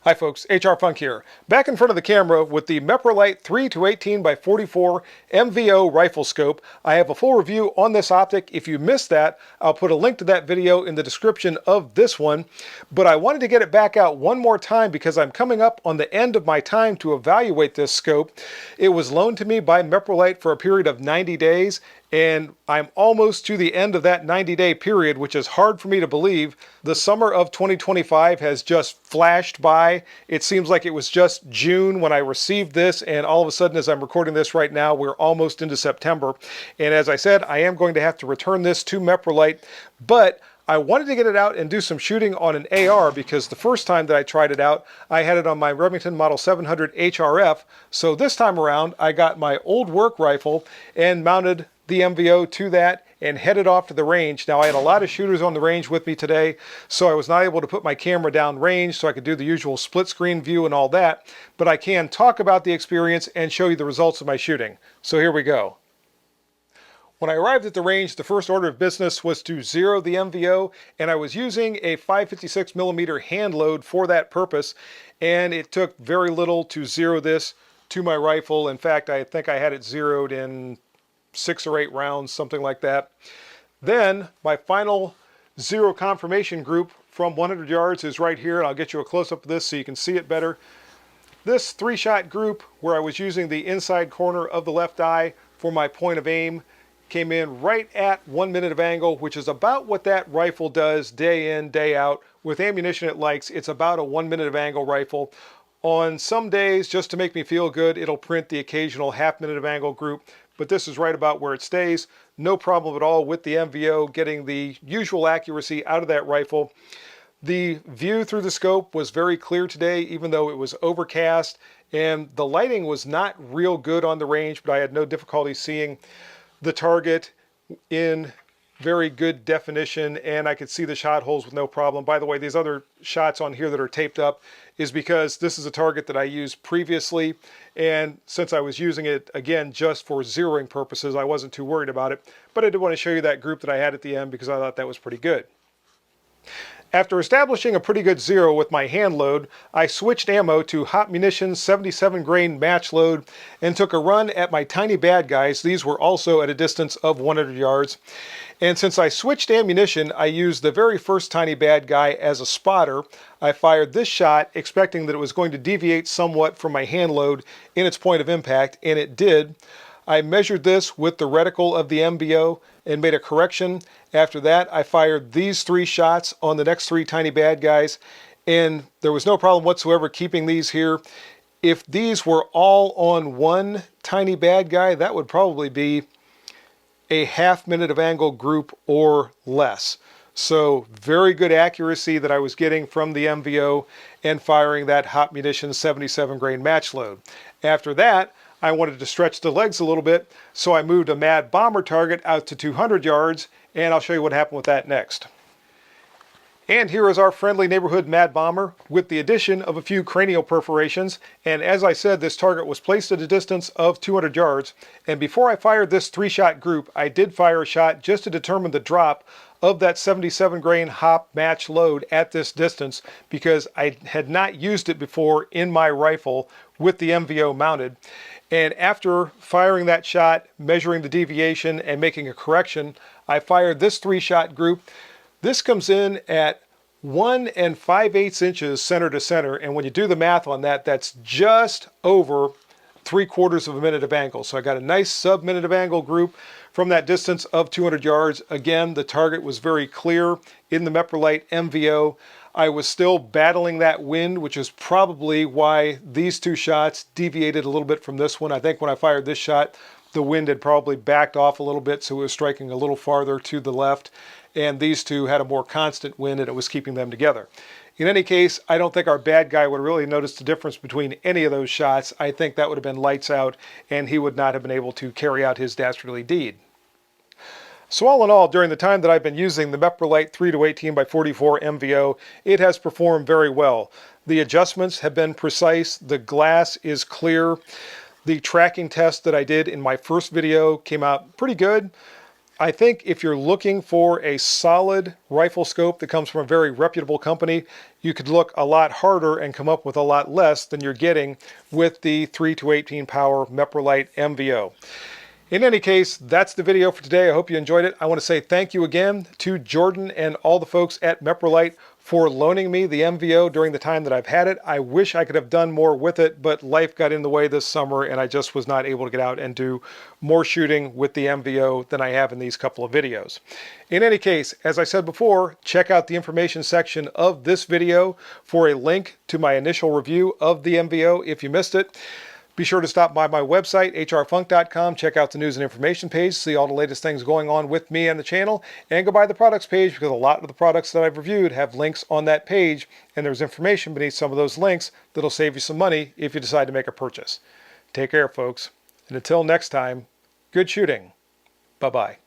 Hi folks, HR Funk here. Back in front of the camera with the Meprolight 3 to 18 by 44 MVO rifle scope. I have a full review on this optic. If you missed that, I'll put a link to that video in the description of this one. But I wanted to get it back out one more time because I'm coming up on the end of my time to evaluate this scope. It was loaned to me by Meprolight for a period of 90 days. And I'm almost to the end of that 90-day period, which is hard for me to believe. The summer of 2025 has just flashed by. It seems like it was just June when I received this, and all of a sudden, as I'm recording this right now, we're almost into September. And as I said, I am going to have to return this to Meprolight, but I wanted to get it out and do some shooting on an AR because the first time that I tried it out, I had it on my Remington Model 700 HRF. So this time around, I got my old work rifle and mounted the MVO to that and headed off to the range. Now I had a lot of shooters on the range with me today, so I was not able to put my camera down range so I could do the usual split screen view and all that, but I can talk about the experience and show you the results of my shooting. So here we go. When I arrived at the range, the first order of business was to zero the MVO, and I was using a 556mm hand load for that purpose, and it took very little to zero this to my rifle. In fact, I think I had it zeroed in 6 or 8 rounds, something like that. Then my final zero confirmation group from 100 yards is right here, and I'll get you a close-up of this so you can see it better. This 3-shot group where I was using the inside corner of the left eye for my point of aim came in right at 1 minute of angle, which is about what that rifle does day in, day out. With ammunition it likes, it's about a 1 minute of angle rifle. On some days, just to make me feel good, it'll print the occasional half minute of angle group, but this is right about where it stays. No problem at all with the MVO getting the usual accuracy out of that rifle. The view through the scope was very clear today, even though it was overcast, and the lighting was not real good on the range, but I had no difficulty seeing the target in very good definition, and I could see the shot holes with no problem. By the way, these other shots on here that are taped up is because this is a target that I used previously, and since I was using it again just for zeroing purposes, I wasn't too worried about it. But I did want to show you that group that I had at the end because I thought that was pretty good. After establishing a pretty good zero with my hand load, I switched ammo to Hot Munitions 77 grain match load and took a run at my tiny bad guys. These were also at a distance of 100 yards. And since I switched ammunition, I used the very first tiny bad guy as a spotter. I fired this shot expecting that it was going to deviate somewhat from my hand load in its point of impact, and it did. I measured this with the reticle of the MVO and made a correction. After that, I fired these 3 shots on the next 3 tiny bad guys, and there was no problem whatsoever keeping these here. If these were all on one tiny bad guy, that would probably be a half minute of angle group or less. So very good accuracy that I was getting from the MVO and firing that Hot Munitions 77 grain match load. After that, I wanted to stretch the legs a little bit, so I moved a Mad Bomber target out to 200 yards, and I'll show you what happened with that next. And here is our friendly neighborhood Mad Bomber with the addition of a few cranial perforations. And as I said, this target was placed at a distance of 200 yards. And before I fired this 3-shot group, I did fire a shot just to determine the drop of that 77 grain hop match load at this distance because I had not used it before in my rifle with the MVO mounted. And after firing that shot, measuring the deviation and making a correction, I fired this 3-shot group. This comes in at 1 5/8 inches center to center, and when you do the math on that, that's just over 3/4 of a minute of angle. So I got a nice sub-minute of angle group from that distance of 200 yards. Again, the target was very clear in the Meprolight MVO. I was still battling that wind, which is probably why these 2 shots deviated a little bit from this one. I think when I fired this shot, the wind had probably backed off a little bit, so it was striking a little farther to the left. And these 2 had a more constant wind, and it was keeping them together. In any case, I don't think our bad guy would really notice the difference between any of those shots. I think that would have been lights out, and he would not have been able to carry out his dastardly deed. So all in all, during the time that I've been using the Meprolight 3 to 18 by 44 MVO, it has performed very well. The adjustments have been precise. The glass is clear. The tracking test that I did in my first video came out pretty good. I think if you're looking for a solid rifle scope that comes from a very reputable company, you could look a lot harder and come up with a lot less than you're getting with the 3 to 18 power Meprolight MVO. In any case, that's the video for today. I hope you enjoyed it. I want to say thank you again to Jordan and all the folks at Meprolight for loaning me the MVO during the time that I've had it. I wish I could have done more with it, but life got in the way this summer and I just was not able to get out and do more shooting with the MVO than I have in these couple of videos. In any case, as I said before, check out the information section of this video for a link to my initial review of the MVO if you missed it. Be sure to stop by my website, hrfunk.com, check out the news and information page, see all the latest things going on with me and the channel, and go by the products page because a lot of the products that I've reviewed have links on that page, and there's information beneath some of those links that'll save you some money if you decide to make a purchase. Take care, folks, and until next time, good shooting. Bye-bye.